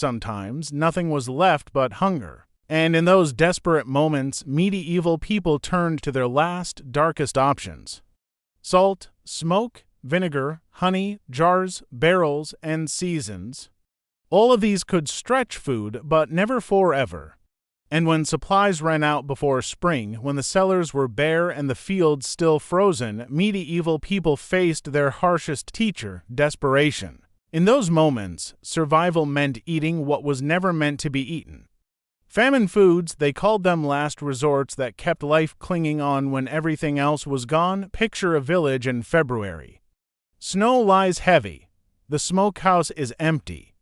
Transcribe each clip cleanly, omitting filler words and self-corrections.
Sometimes nothing was left but hunger. And in those desperate moments, medieval people turned to their last, darkest options. Salt, smoke, vinegar, honey, jars, barrels, and seasons. All of these could stretch food, but never forever. And when supplies ran out before spring, when the cellars were bare and the fields still frozen, medieval people faced their harshest teacher, desperation. In those moments, survival meant eating what was never meant to be eaten. Famine foods, they called them last resorts that kept life clinging on when everything else was gone. Picture a village in February. Snow lies heavy. The smokehouse is empty.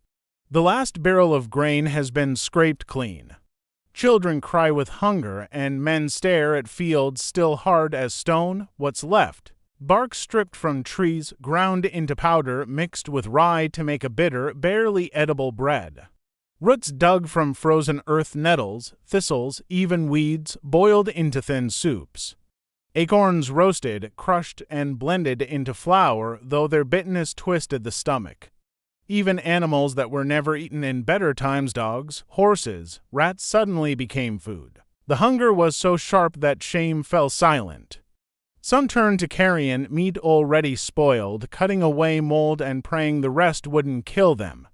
The last barrel of grain has been scraped clean. Children cry with hunger, and men stare at fields still hard as stone. What's left? Bark stripped from trees, ground into powder, mixed with rye to make a bitter, barely edible bread. Roots dug from frozen earth, nettles, thistles, even weeds, boiled into thin soups. Acorns roasted, crushed, and blended into flour, though their bitterness twisted the stomach. Even animals that were never eaten in better times, dogs, horses, rats, suddenly became food. The hunger was so sharp that shame fell silent. Some turned to carrion meat already spoiled, cutting away mold and praying the rest wouldn't kill them.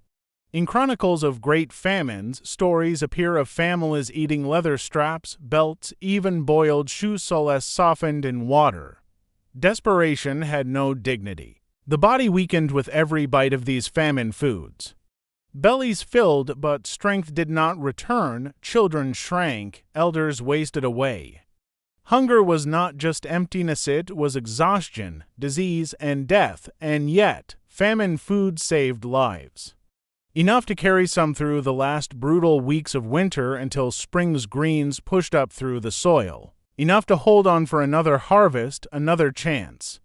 In chronicles of great famines, stories appear of families eating leather straps, belts, even boiled shoe soles softened in water. Desperation had no dignity. The body weakened with every bite of these famine foods. Bellies filled, but strength did not return. Children shrank, elders wasted away. Hunger was not just emptiness, it was exhaustion, disease, and death, and yet famine food saved lives. Enough to carry some through the last brutal weeks of winter until spring's greens pushed up through the soil. Enough to hold on for another harvest, another chance.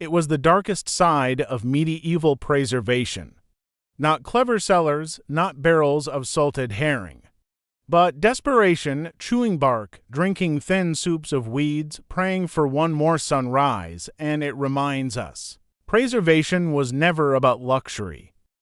It was the darkest side of medieval preservation. Not clever cellars, not barrels of salted herring. But desperation, chewing bark, drinking thin soups of weeds, praying for one more sunrise, and it reminds us. Preservation was never about luxury.